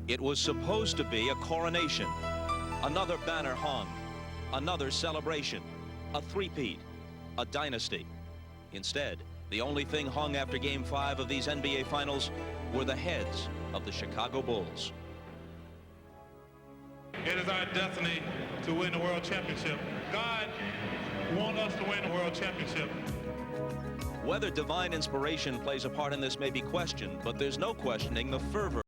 It was supposed to be a coronation, another banner hung, another celebration, a three-peat, a dynasty. Instead, the only thing hung after Game 5 of these NBA Finals were the heads of the Chicago Bulls. It is our destiny to win the World Championship. God wants us to win the World Championship. Whether divine inspiration plays a part in this may be questioned, but there's no questioning the fervor.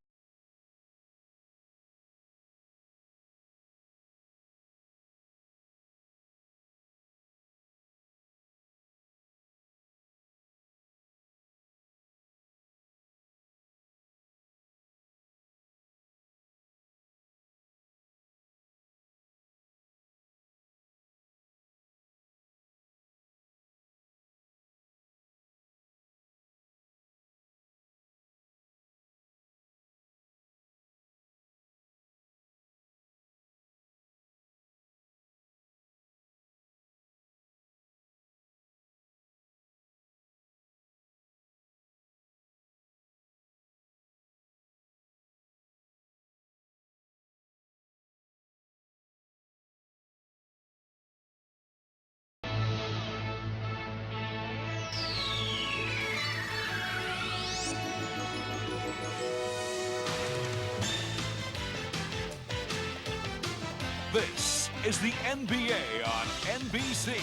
This is the NBA on NBC.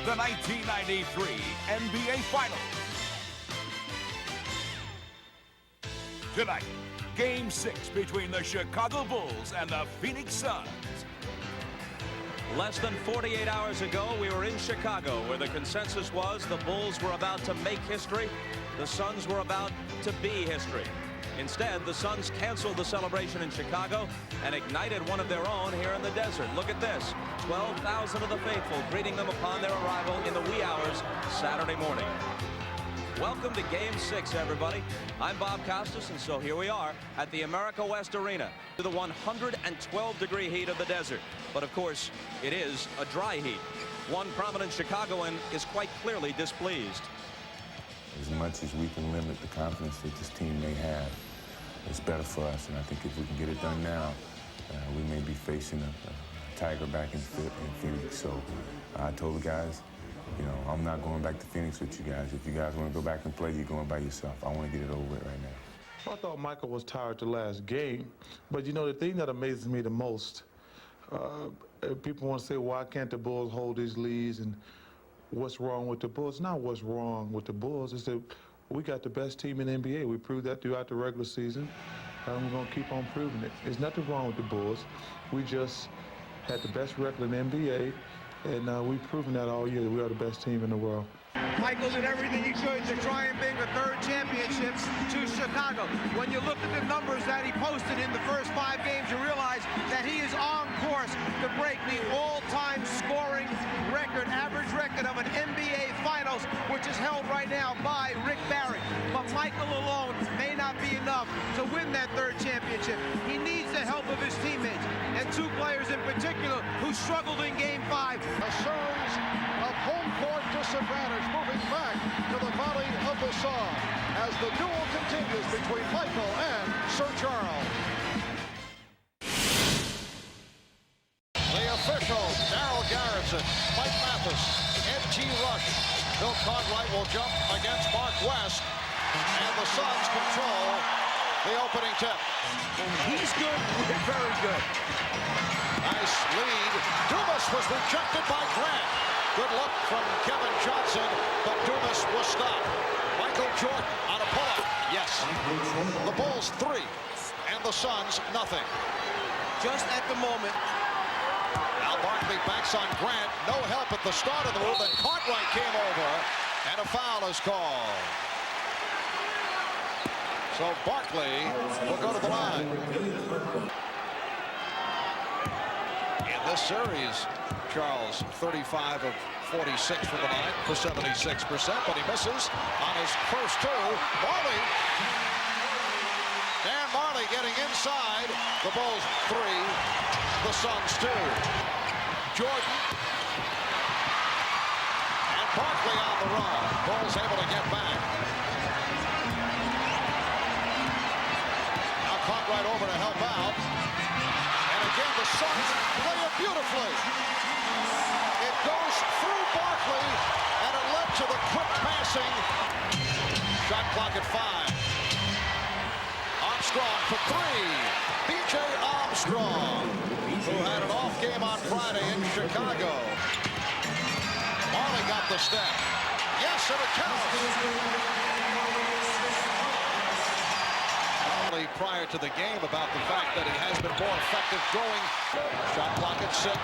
The 1993 NBA Finals. Tonight, Game 6 between the Chicago Bulls and the Phoenix Suns. Less than 48 hours ago, we were in Chicago, where the consensus was the Bulls were about to make history, the Suns were about to be history. Instead, the Suns canceled the celebration in Chicago and ignited one of their own here in the desert. Look at this, 12,000 of the faithful greeting them upon their arrival in the wee hours Saturday morning. Welcome to Game 6, everybody. I'm Bob Costas, and so here we are at the America West Arena to the 112-degree heat of the desert. But of course, it is a dry heat. One prominent Chicagoan is quite clearly displeased. As much as we can limit the confidence that this team may have, it's better for us. And I think if we can get it done now, we may be facing a tiger back in Phoenix. So I told the guys, you know, I'm not going back to Phoenix with you guys. If you guys want to go back and play, you're going by yourself. I want to get it over with right now. I thought Michael was tired the last game. But, you know, the thing that amazes me the most, people want to say, why can't the Bulls hold these leads and what's wrong with the Bulls? Not what's wrong with the Bulls. It's that we got the best team in the NBA. We proved that throughout the regular season, and we're going to keep on proving it. There's nothing wrong with the Bulls. We just had the best record in the NBA, and we've proven that all year that we are the best team in the world. Michael did everything he could to try and bring a third championship to Chicago. When you look at the numbers that he posted in the first 5 games, you realize that he is on course to break the all-time scoring record, average record of an NBA Finals, which is held right now by Rick Barry. But Michael alone may not be enough to win that third championship. He needs the help of his teammates, and 2 players in particular who struggled in Game 5. The Suns of home court disadvantage moving back to the Valley of the Sun as the duel continues between Michael and Sir Charles. The officials, Darryl Garrison, Mike Mathis, N.T. Rush. Bill Cartwright will jump against Mark West, and the Suns control the opening tip. He's good, we're very good. Nice lead. Dumas was rejected by Grant. Good look from Kevin Johnson, but Dumas was stopped. Michael Jordan on a pull-up. Yes. The Bulls 3, and the Suns nothing. Just at the moment. Now Barkley backs on Grant. No help at the start of the move, and Cartwright came over, and a foul is called. So Barkley will go to the line. In this series, Charles, 35 of 46 from the line for 76%, but he misses on his first 2. Marley. Dan Marley getting inside. The Bulls 3, the Suns 2. Jordan. And Barkley on the run. Bulls able to get back. right over to help out. And again, the Suns play it beautifully. It goes through Barkley, and it led to the quick passing. Shot clock at 5. Armstrong for 3. B.J. Armstrong, who had an off game on Friday in Chicago. Marley got the step. Yes, and it counts. Marley prior to the game about the fact that he has been more effective going. Shot clock at 6.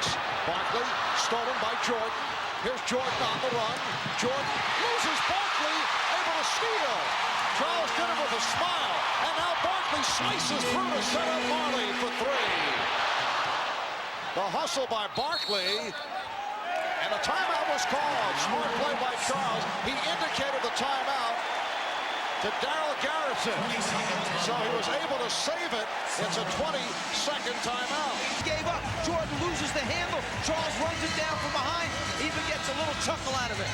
Barkley stolen by Jordan. Here's Jordan on the run. Jordan loses Barkley, able to steal. Charles did it with a smile, and now Barkley slices through to set up Marley for 3. The hustle by Barkley. And a timeout was called. Smart play by Charles. He indicated the timeout to Daryl Garrison. So he was able to save it. It's a 20-second timeout. Gave up. Jordan loses the handle. Charles runs it down from behind. Even gets a little chuckle out of it.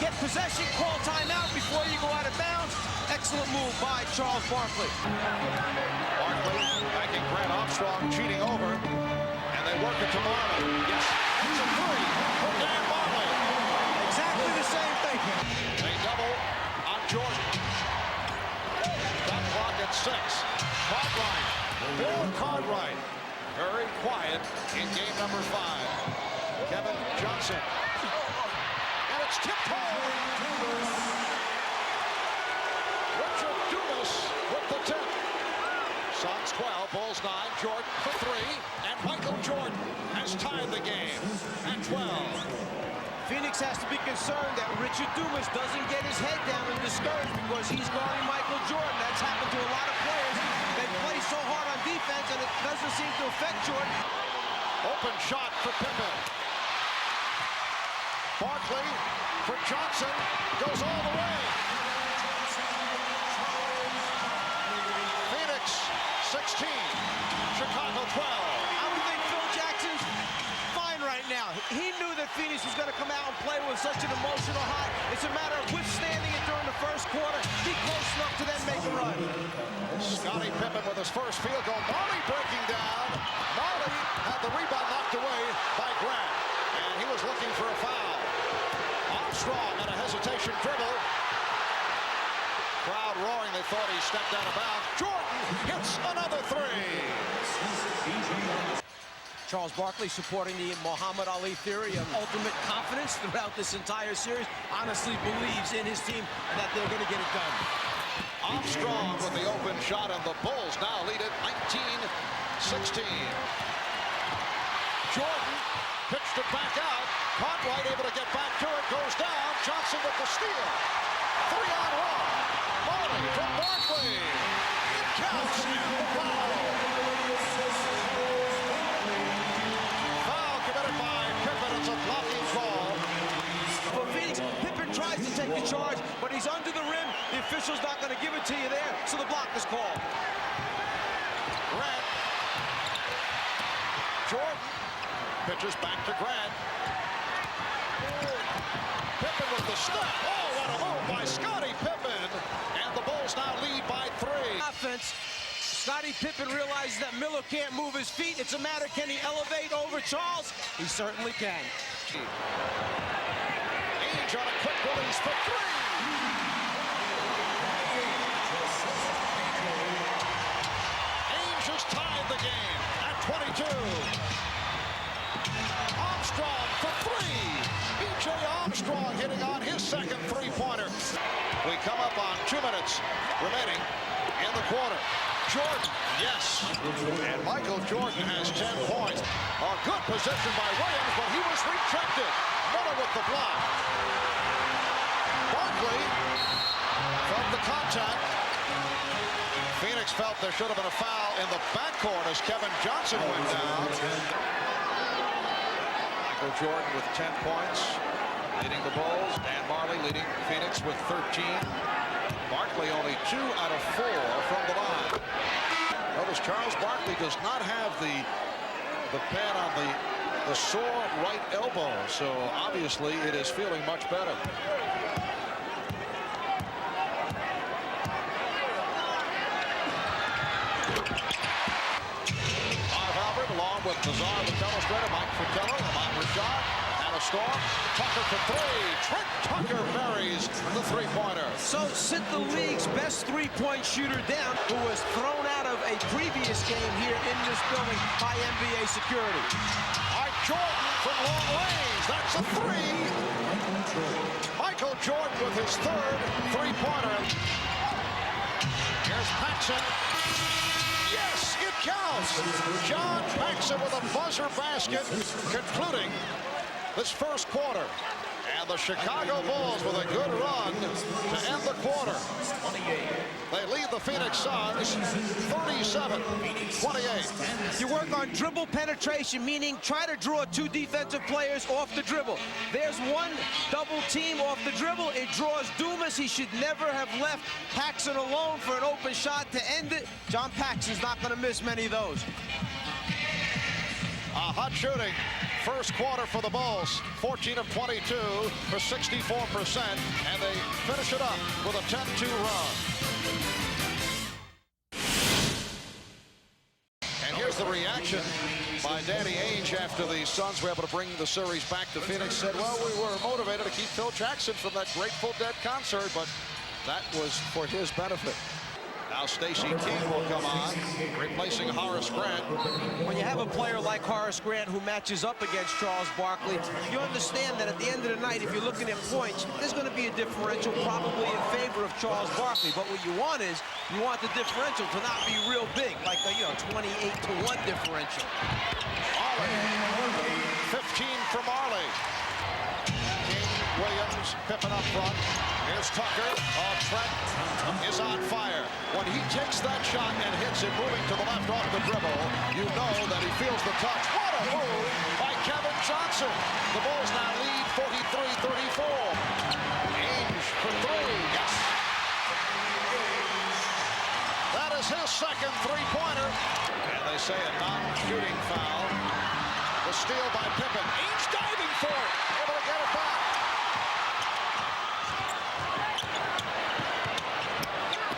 Get possession, call timeout before you go out of bounds. Excellent move by Charles Barkley. Barkley backing Grant Armstrong, cheating over. And they work it to Marley. Yes, it's a 3. Dan Marley. Exactly the same thing. They double on Jordan. Shot clock at 6. Cartwright. Bill Cartwright. Very quiet in game number 5. Kevin Johnson. And it's tipped home. Richard Dumas with the tip. Suns 12, Bulls 9, Jordan for 3, and Michael Jordan has tied the game at 12. Phoenix has to be concerned that Richard Dumas doesn't get his head down and discouraged because he's guarding Michael Jordan. That's happened to a lot of players. They play so hard on defense and it doesn't seem to affect Jordan. Open shot for Pippen. Barkley for Johnson, goes all the way. Phoenix 16, Chicago 12. I would think Phil Jackson's fine right now. He knew that Phoenix was going to come out and play with such an emotional high. It's a matter of withstanding it during the first quarter, be close enough to then make a run. Scottie Pippen with his first field goal. Marley breaking down. Marley had the rebound knocked away by Grant, and he was looking for a foul. Armstrong had a hesitation dribble. Crowd roaring, they thought he stepped out of bounds. Jordan hits another 3. Charles Barkley supporting the Muhammad Ali theory of ultimate confidence throughout this entire series. Honestly believes in his team and that they're going to get it done. Armstrong with the open shot, and the Bulls now lead it 19-16. Jordan pitched it back out. Cartwright able to get back to it, goes down. Johnson with the steal. 3-on-1. Marley from Barkley. It counts. The foul. Foul committed by Pippen. It's a blocking call. For Phoenix, Pippen tries to take the charge, but he's under the rim. The official's not going to give it to you there, so the block is called. Grant. Jordan pitches back to Grant. Pippen with the step. Oh, what a move by Scottie Pippen. And the Bulls now lead by 3. Offense. Scottie Pippen realizes that Miller can't move his feet. It's a matter, can he elevate over Charles? He certainly can. Ainge on a quick release for 3. Ainge has tied the game at 22. Armstrong for 3. B.J. Armstrong hitting on his second three-pointer. We come up on 2 minutes remaining in the quarter. Jordan, yes. And Michael Jordan has 10 points. A good possession by Williams, but he was rejected. Miller with the block. Barkley felt the contact. Phoenix felt there should have been a foul in the backcourt as Kevin Johnson went down. Michael Jordan with 10 points, leading the Bulls. Dan Marley leading Phoenix with 13. Barkley only 2 out of 4 from the line. Notice Charles Barkley does not have the pad on the sore right elbow, so obviously it is feeling much better. Storm with Nazar, Vitello straight, Mike Fratello, Ahmad Rashad, and a Storm. Tucker for three. Trent Tucker buries the three-pointer. So sit the league's best three-point shooter down, who was thrown out of a previous game here in this building by NBA security. Mike Jordan from long range. That's a three. Michael Jordan with his third three-pointer. Here's Paxson. Yes, it counts. John Paxson with a buzzer basket, concluding this first quarter. And the Chicago Bulls with a good run to end the quarter. They lead the Phoenix Suns 37-28. You work on dribble penetration, meaning try to draw two defensive players off the dribble. There's one double team off the dribble. It draws Dumas. He should never have left Paxson alone for an open shot to end it. John Paxson's not going to miss many of those. Hot shooting. First quarter for the Bulls, 14 of 22 for 64%, and they finish it up with a 10-2 run. And here's the reaction by Danny Ainge after the Suns were able to bring the series back to Phoenix. Said, well, we were motivated to keep Phil Jackson from that Grateful Dead concert, but that was for his benefit. Now Stacey King will come on, replacing Horace Grant. When you have a player like Horace Grant who matches up against Charles Barkley, you understand that at the end of the night, if you're looking at points, there's going to be a differential probably in favor of Charles Barkley. But what you want is, you want the differential to not be real big, like a 28-to-1 differential. Marley, 15 for Marley. King, Williams, Pippen up front. Here's Tucker. Trent is on fire. When he takes that shot and hits it moving to the left off the dribble, you know that he feels the touch. What a move by Kevin Johnson. The Bulls now lead 43-34. Ainge for three. Yes. That is his second three-pointer. And they say a non-shooting foul. The steal by Pippen. Ainge diving for it. Able to get it back.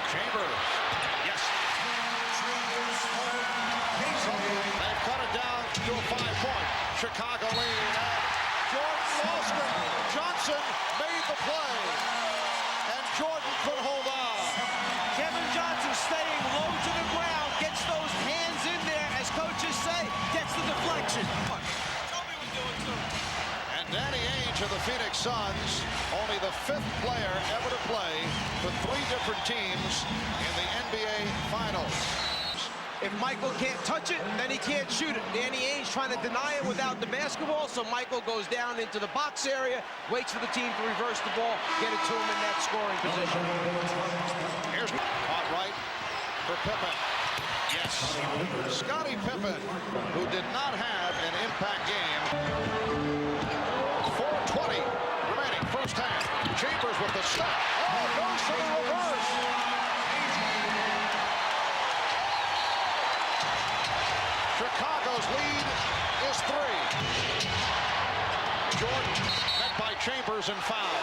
Chambers. Yes. They've cut it down to a 5-point. Chicago lead. Jordan lost it. Johnson made the play. And Jordan could hold on. Kevin Johnson staying low to the ground, gets those hands in there, as coaches say, gets the deflection. And Danny Ainge of the Phoenix Suns, only the 5th player ever to play for 3 different teams in the NBA Finals. If Michael can't touch it, then he can't shoot it. Danny Ainge trying to deny it without the basketball, so Michael goes down into the box area, waits for the team to reverse the ball, get it to him in that scoring position. Here's caught right for Pippen. Yes, Scottie Pippen, who did not have an impact game. 4:20 remaining, first half. Chambers with the stop. Oh, goes for the reverse. Chicago's lead is 3. Jordan met by Chambers and foul.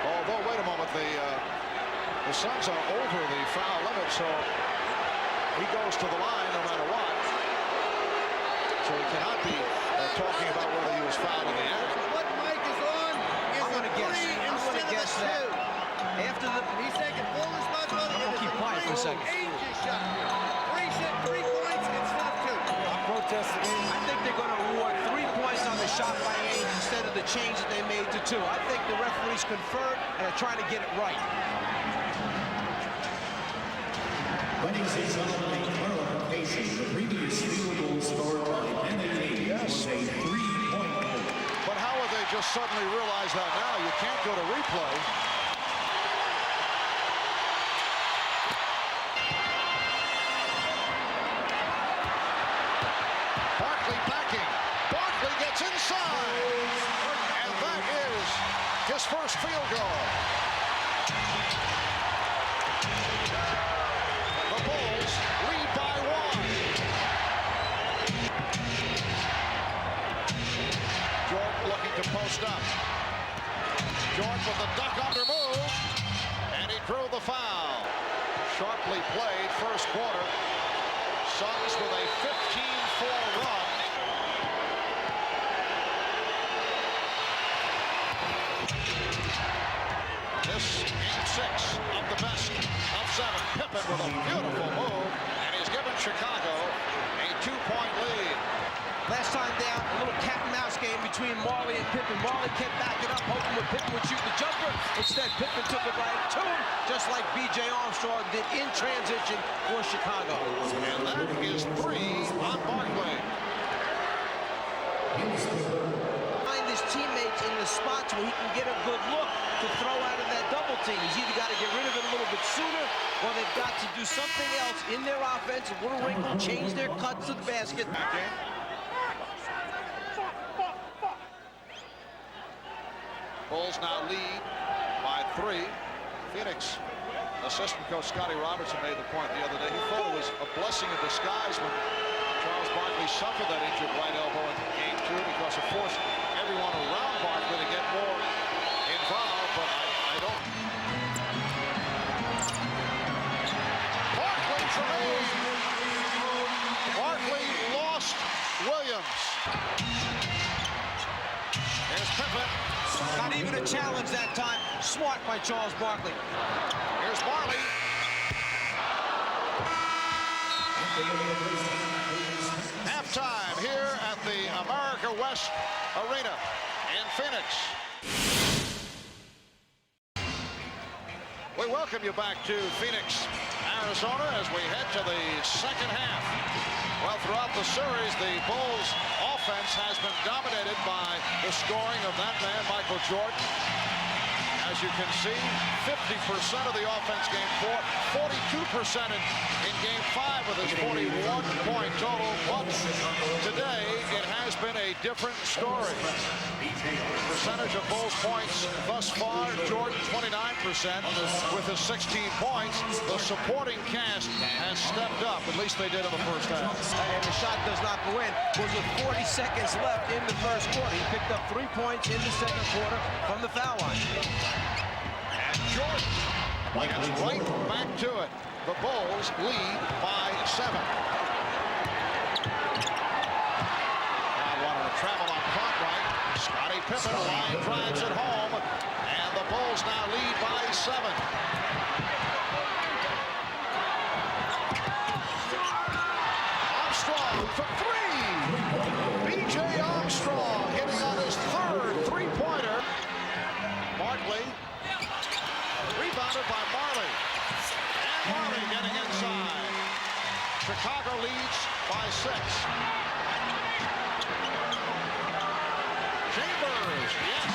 Although, wait a moment, the Suns are over the foul limit, so he goes to the line no matter what. So he cannot be talking about whether he was fouled in the end. What Mike is on is I'm going to guess. I'm going to guess that after the... He's taking full responsibility. I'm going to keep quiet for a second. Ainge's shot. 3 points instead of 2. I'm protesting. I think they're going to award 3 points on the shot by Ainge instead of the change that they made to 2. I think the referees conferred and are trying to get it right. Ladies and gentlemen, clarification. The previous field goal scored by NBA was a 3-point goal. But how would they just suddenly realize that now? You can't go to replay. Barkley backing. Barkley gets inside. And that is his first field goal. The Bulls lead by 1. Jordan looking to post up. Jordan with the duck under move. And he drew the foul. Sharply played first quarter. Suns with a 15-4 run 6 of the best of 7. Pippen with a beautiful move, and he's given Chicago a 2-point lead. Last time down, a little cat and mouse game between Marley and Pippen. Marley kept backing up, hoping that Pippen would shoot the jumper. Instead, Pippen took it right to him, just like B.J. Armstrong did in transition for Chicago. And that is 3 on Barkley. Find his teammates in the spots where he can get a good look to throw out of that double team. He's either got to get rid of it a little bit sooner, or they've got to do something else in their offense, a little wrinkle, change their cuts to the basket. Bulls now lead by 3. Phoenix assistant coach Scotty Robertson made the point the other day. He thought it was a blessing in disguise when Charles Barkley suffered that injured right elbow in game 2 because it forced everyone around Barkley to get more involved, but I don't. Barkley for me. Barkley lost Williams. Here's Pippen. Not even a challenge that time. Smart by Charles Barkley. Here's Marley. Halftime here at the America West Arena in Phoenix. We welcome you back to Phoenix, Arizona, as we head to the second half. Well, throughout the series, the Bulls' offense has been dominated by the scoring of that man, Michael Jordan. As you can see, 50% of the offense game 4, 42% in game 5 with his 41-point total. But today, it has been a different story. Percentage of Bulls points thus far, Jordan 29% with his 16 points. The supporting cast has stepped up, at least they did in the first half. And the shot does not go in. Was with 40 seconds left in the first quarter. He picked up 3 points in the second quarter from the foul line. And Jordan gets right back to it. The Bulls lead by 7. Now wanted to travel on Cartwright. Scottie Pippen line drives it home, and the Bulls now lead by 7. Armstrong for 3. B.J. Armstrong hitting on his 3rd three-pointer. Barkley rebounded by Marley. And Marley getting inside. Chicago leads by 6. Chambers, yes.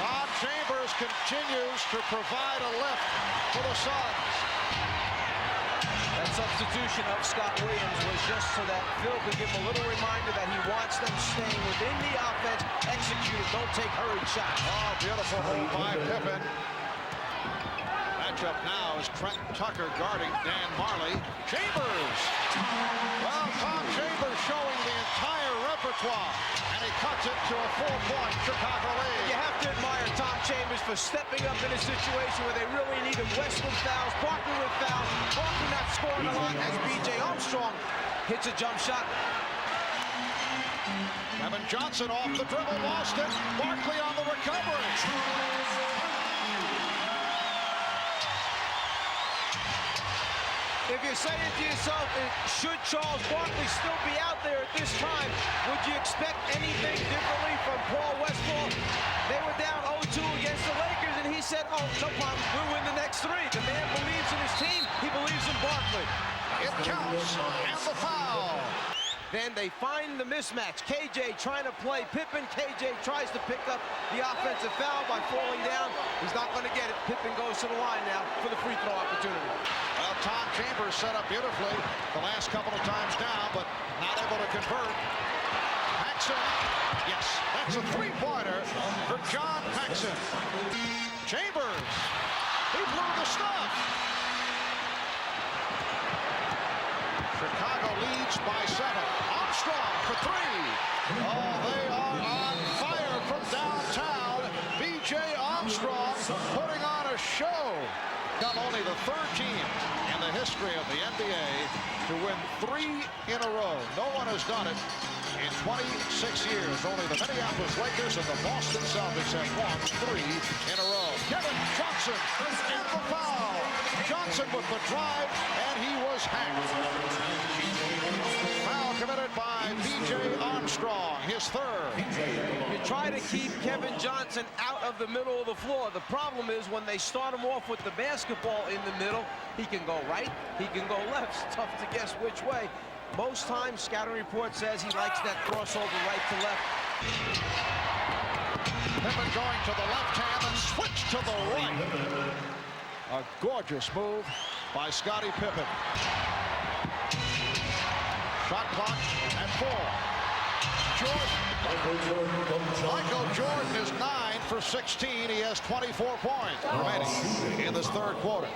Bob Chambers continues to provide a lift for the Suns. That substitution of Scott Williams was just so that Phil could give him a little reminder that he wants them staying within the offense, execute it, don't take hurried shots. Oh, beautiful move by Pippen. Matchup now is Trent Tucker guarding Dan Marley. Chambers! Well, Tom Chambers showing the entire repertoire, and he cuts it to a 4-point Chicago lead. You have to admire Tom Chambers for stepping up in a situation where they really needed Westwood fouls, Barkley with fouls, Barkley not scoring a lot as B.J. Armstrong hits a jump shot. Kevin Johnson off the dribble, lost it. Barkley on the recovery. If you're saying to yourself, should Charles Barkley still be out there at this time, would you expect anything differently from Paul Westphal? They were down 0-2 against the Lakers, and he said, oh, no problem, we'll win the next 3. The man believes in his team. He believes in Barkley. It counts, and the foul. Then they find the mismatch. KJ trying to play Pippen. KJ tries to pick up the offensive foul by falling down. He's not going to get it. Pippen goes to the line now for the free throw opportunity. Well, Tom Chambers set up beautifully the last couple of times down, but not able to convert. Paxson, yes, that's a three-pointer for John Paxson. Chambers, he blew the stuff. Chicago leads by 7. Armstrong for 3. Oh, they are on fire from downtown. B.J. Armstrong putting on a show. Become only the 3rd team in the history of the NBA to win 3 in a row. No one has done it in 26 years. Only the Minneapolis Lakers and the Boston Celtics have won 3 in a row. Kevin Johnson Johnson and the foul. Johnson with the drive, and he was hacked. Foul committed by B.J. Armstrong, his third. You try to keep Kevin Johnson out of the middle of the floor. The problem is when they start him off with the basketball in the middle, he can go right, he can go left. It's tough to guess which way. Most times, scouting report says he likes that crossover right to left. Pippen going to the left hand and switch to the right. A gorgeous move by Scottie Pippen. Shot clock at 4. Michael Jordan is 9 for 16. He has 24 points remaining in this third quarter.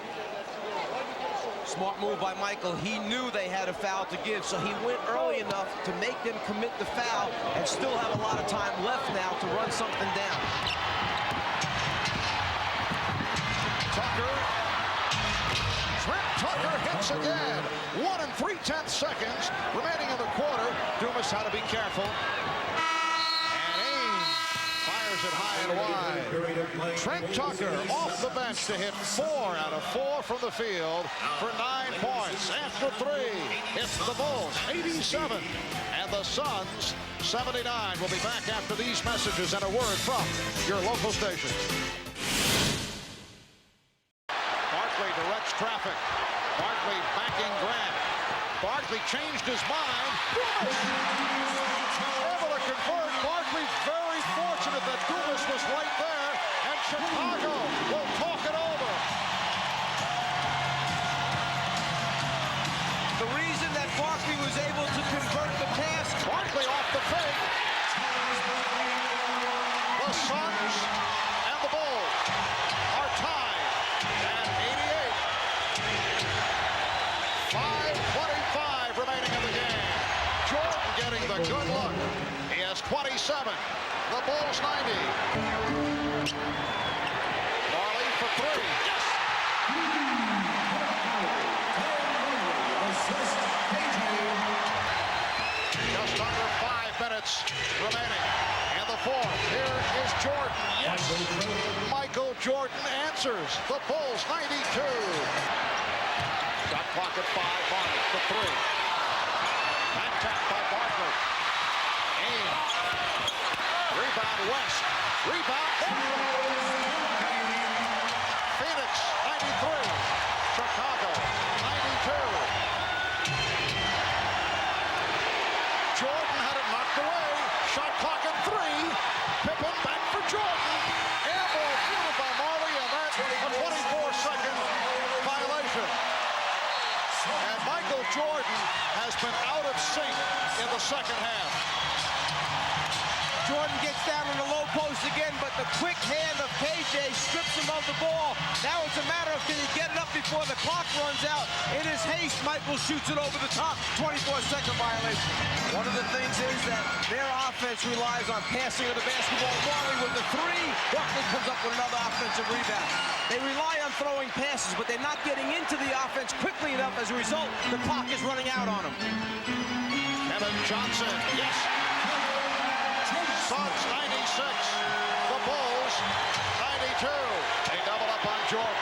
Smart move by Michael. He knew they had a foul to give, so he went early enough to make them commit the foul and still have a lot of time left now to run something down. Trent Tucker hits again. 1 3/10 seconds remaining in the quarter. Dumas had to be careful. And Ames fires it high and wide. Trent Tucker off the bench to hit 4 out of 4 from the field for 9 points. After 3, it's the Bulls 87 and the Suns 79. We'll be back after these messages and a word from your local station. Barkley directs traffic. Barkley backing Grant. Barkley changed his mind. Able to convert. Barkley very fortunate that Dumas was right there, and Chicago will talk it over. The reason that Barkley was able to convert the pass. Barkley off the fake. The Suns and the Bulls are tied at 88. 5:25 remaining in the game. Jordan getting the good look. He has 27. The Bulls 90. Marley for 3. Yes! Just under 5 minutes remaining in the fourth. Here is Jordan. Yes! Michael Jordan answers. The Bulls 92. Shot clock at 5. Barney for 3. Back tap by Barkley. Ames. Rebound West. Rebound Barkley. Phoenix 93. Chicago 92. Jordan had it knocked away. Shot clock at 3. Pippen back for Jordan. Air ball fielded by Marley, and that's a 24-second violation. And Michael Jordan has been out of sync in the second half. Jordan gets down in the low post again, but the quick hand of KJ strips him of the ball. Now it's a matter of can he get it up before the clock runs out. In his haste, Michael shoots it over the top. 24-second violation. One of the things is that their offense relies on passing of the basketball. Marley with the 3. Barkley comes up with another offensive rebound. They rely on throwing passes, but they're not getting into the offense quickly enough. As a result, the clock is running out on them. Kevin Johnson, yes. Suns 96, the Bulls 92. They double up on Jordan.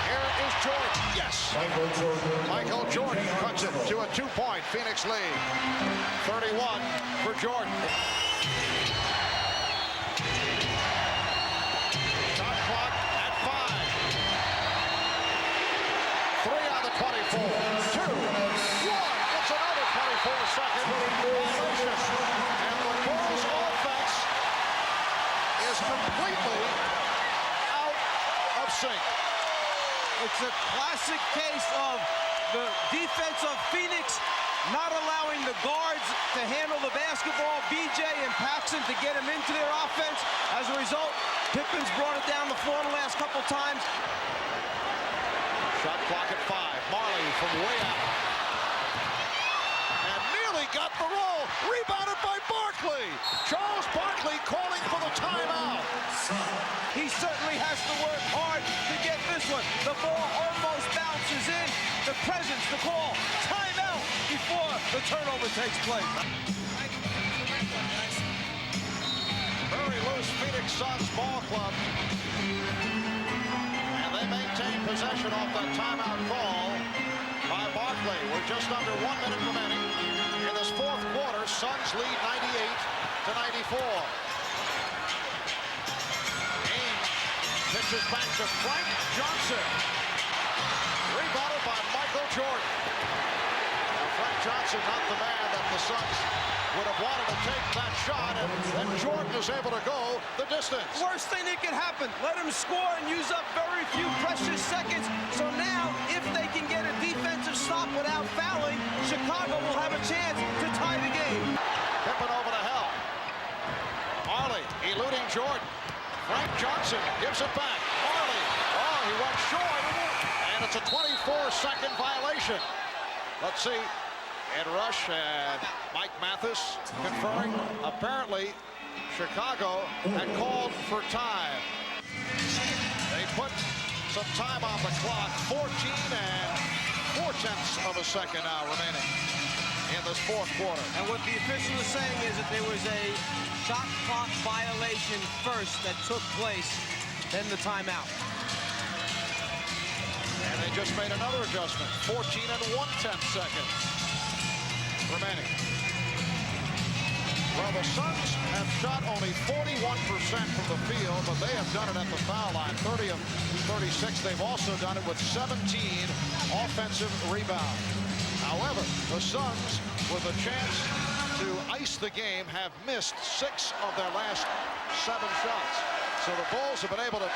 Here is Jordan, yes. Michael Jordan cuts it to a 2-point Phoenix lead. 31 for Jordan. Shot clock at 5. 3 out of 24. 2, 1. It's another 24-second violation. And the Bulls offense is completely out of sync. It's a classic case of the defense of Phoenix not allowing the guards to handle the basketball, BJ and Paxson to get him into their offense. As a result, Pippen's brought it down the floor the last couple times. Shot clock at 5. Marley from way out. And nearly got the roll. Rebounded by Barkley. Charles Barkley calling for the timeout. He certainly has to work hard to get this one. The ball almost bounces in. The presence, the call, timeout before the turnover takes place. Very loose Phoenix Phoenix Suns ball club. And they maintain possession off that timeout call by Barkley. We're just under 1 minute remaining. In this fourth quarter, Suns lead 98-94. Ainge pitches back to Frank Johnson. Rebounded by Michael Jordan. Now Frank Johnson, not the man that the Suns would have wanted to take that shot, and Jordan is able to go the distance. Worst thing that could happen, let him score and use up very few precious seconds. So now, if they can get a defensive stop without fouling, Chicago will have a chance to tie the game. Pippen over to help. Marley eluding Jordan. Frank Johnson gives it back. Marley, oh, he went short, and it's a 24-second violation. Let's see. Ed Rush and Mike Mathis conferring. Apparently, Chicago had called for time. They put some time on the clock. 14 and 4/10 of a second now remaining in this fourth quarter. And what the official is saying is that there was a shot clock violation first that took place, then the timeout. And they just made another adjustment. 14 and 1/10 seconds remaining. Well, the Suns have shot only 41% from the field, but they have done it at the foul line. 30 of 36. They've also done it with 17 offensive rebounds. However, the Suns, with a chance to ice the game, have missed 6 of their last 7 shots. So the Bulls have been able to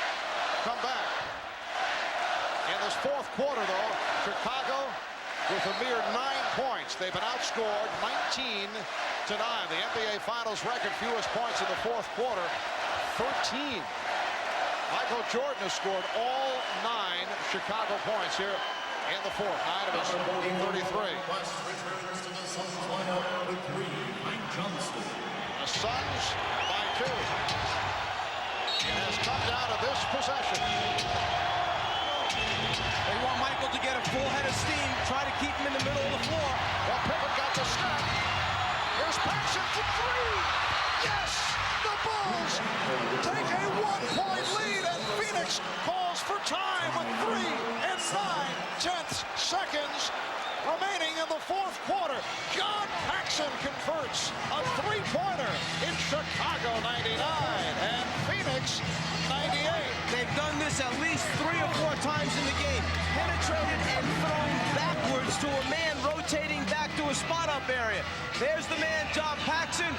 come back. In this fourth quarter, though, Chicago with a mere 9 points. They've been outscored 19-9. The NBA Finals record fewest points in the fourth quarter, 13. Michael Jordan has scored all 9 Chicago points here in the fourth. 9 of his 33. The Suns by 2. It has come down to this possession. They want Michael to get a full head of steam, try to keep him in the middle of the floor. Well, Pippen got the step. Here's Paxson for 3. Yes! The Bulls take a 1-point lead, and Phoenix calls for time with 3 and 9/10 seconds remaining in the fourth quarter. John Paxson converts a 3-pointer in Chicago 99 and Phoenix 98. They've done this at least 3 or 4 times in the game. Penetrated and thrown backwards to a man rotating back to a spot-up area. There's the man, John Paxson.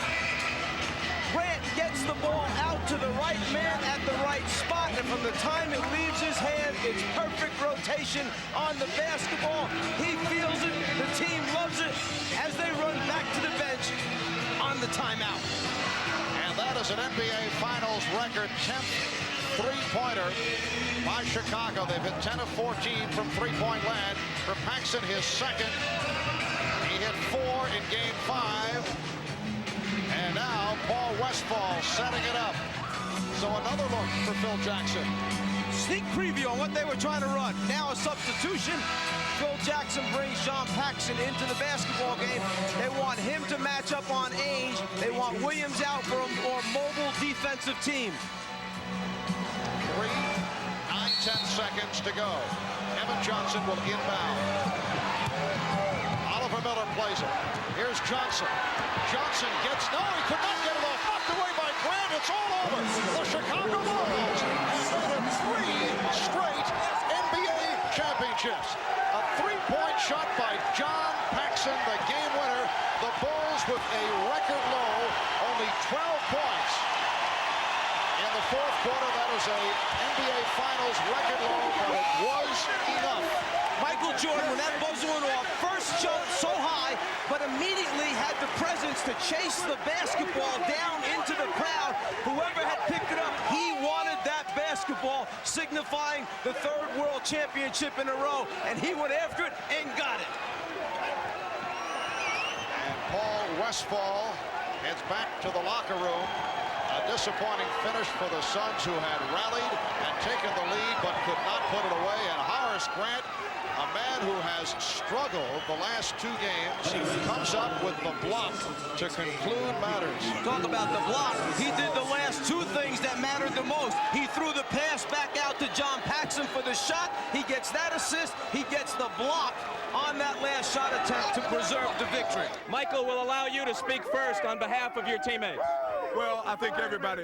Grant gets the ball out to the right man at the right spot, and from the time it leaves his hand, it's perfect rotation on the basketball. He feels it, the team loves it, as they run back to the bench on the timeout. And that is an NBA Finals record 10th three-pointer by Chicago. They've hit 10 of 14 from three-point land. For Paxson, his second. He hit 4 in Game 5. And now Paul Westphal setting it up. So another look for Phil Jackson. Sneak preview on what they were trying to run. Now a substitution. Phil Jackson brings John Paxson into the basketball game. They want him to match up on Ainge. They want Williams out for a more mobile defensive team. 3, 9/10 seconds to go. Evan Johnson will inbound. Oliver Miller plays it. Here's Johnson. Johnson gets, no, he could not get it off. Knocked away by Grant. It's all over. The Chicago Bulls have made it 3 straight NBA championships. A 3-point shot by John Paxson, the game winner. The Bulls with a record low, only 12 points. In the fourth quarter, that is a NBA Finals record low, but it was enough. Michael Jordan, when that buzzer went off, first jumped so high, but immediately had the presence to chase the basketball down into the crowd. Whoever had picked it up, he wanted that basketball, signifying the 3rd World Championship in a row, and he went after it and got it. And Paul Westphal heads back to the locker room. A disappointing finish for the Suns, who had rallied and taken the lead but could not put it away. And Horace Grant, a man who has struggled the last 2 games, comes up with the block to conclude matters. Talk about the block. He did the last 2 things that mattered the most. He threw the pass back out to John Paxson for the shot. He gets that assist. He gets the block on that last shot attempt to preserve the victory. Michael will allow you to speak first on behalf of your teammates. Well, I think everybody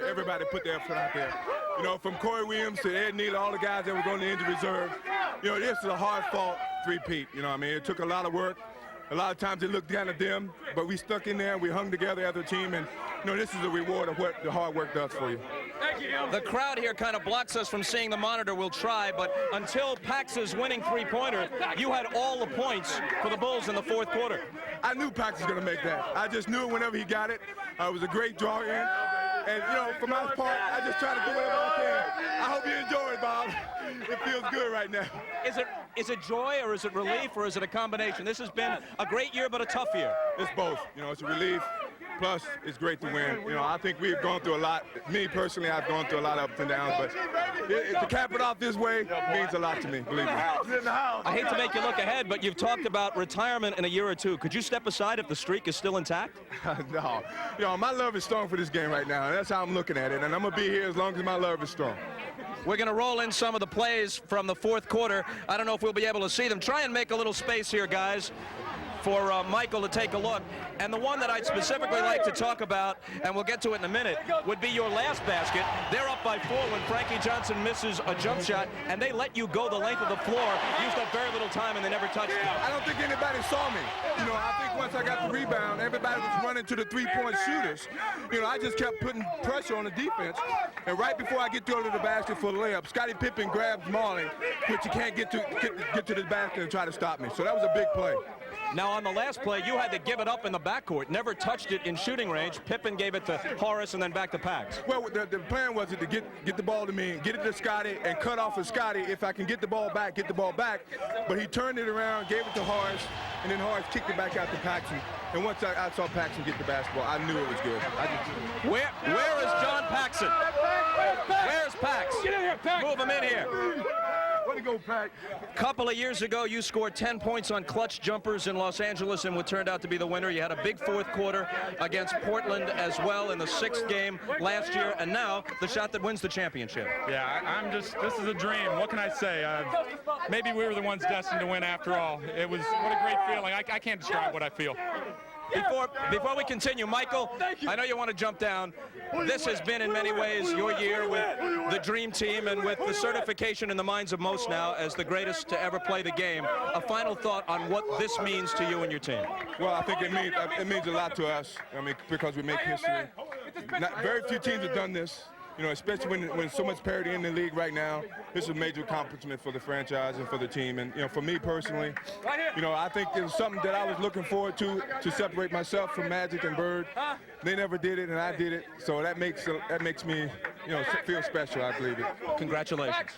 put their effort out there. You know, from Corey Williams to Ed Neal, all the guys that were on the injury reserve. You know, this is a hard-fought three-peat. You know what I mean? It took a lot of work. A lot of times it looked kind of dim, but we stuck in there and we hung together as a team. And, you know, this is a reward of what the hard work does for you. The crowd here kind of blocks us from seeing the monitor. We'll try, but until Pax's winning 3-pointer, you had all the points for the Bulls in the 4th quarter. I knew Pax was going to make that. I just knew it whenever he got it. It was a great draw in. And, you know, for my part, I just try to do whatever I can. I hope you enjoy it, Bob. It feels good right now. Is it joy, or is it relief, or is it a combination? This has been a great year, but a tough year. It's both. You know, it's a relief. Plus, it's great to win. You know, I think we've gone through a lot. Me, personally, I've gone through a lot of ups and downs, but to cap it off this way means a lot to me, believe me. I hate to make you look ahead, but you've talked about retirement in a year or 2. Could you step aside if the streak is still intact? No. You know, my love is strong for this game right now, and that's how I'm looking at it, and I'm going to be here as long as my love is strong. We're going to roll in some of the plays from the 4th quarter. I don't know if we'll be able to see them. Try and make a little space here, guys, for Michael to take a look. And the one that I'd specifically like to talk about, and we'll get to it in a minute, would be your last basket. They're up by 4 when Frankie Johnson misses a jump shot, and they let you go the length of the floor, used up very little time, and they never touched you. I don't think anybody saw me. You know, I think once I got the rebound, everybody was running to the 3-point shooters. You know, I just kept putting pressure on the defense. And right before I get to the basket for the layup, Scottie Pippen grabs Marley, which he can't get to the basket and try to stop me. So that was a big play. Now, on the last play, you had to give it up in the backcourt. Never touched it in shooting range. Pippen gave it to Horace and then back to Pax. Well, the plan was to get the ball to me, get it to Scottie, and cut off of Scottie. If I can get the ball back. But he turned it around, gave it to Horace, and then Horace kicked it back out to Paxson. And once I saw Paxson get the basketball, I knew it was good. Where is John Paxson? Where's Pax? Get in here, Pax. Move him in here. Way to go, Pax. A couple of years ago, you scored 10 points on clutch jumpers in Los Angeles and what turned out to be the winner. You had a big 4th quarter against Portland as well in the 6th game last year, and now the shot that wins the championship. Yeah, this is a dream. What can I say? Maybe we were the ones destined to win after all. What a great feeling. I can't describe what I feel. Before we continue, Michael, I know you want to jump down. This has been in many ways your year with the dream team and with the certification in the minds of most now as the greatest to ever play the game. A final thought on what this means to you and your team. Well, I think it means a lot to us. I mean, because we make history. Very few teams have done this. You know, especially when so much parity in the league right now, this is a major accomplishment for the franchise and for the team. And, you know, for me personally, you know, I think it was something that I was looking forward to separate myself from Magic and Bird. They never did it, and I did it. So that makes me, you know, feel special, I believe it. Congratulations.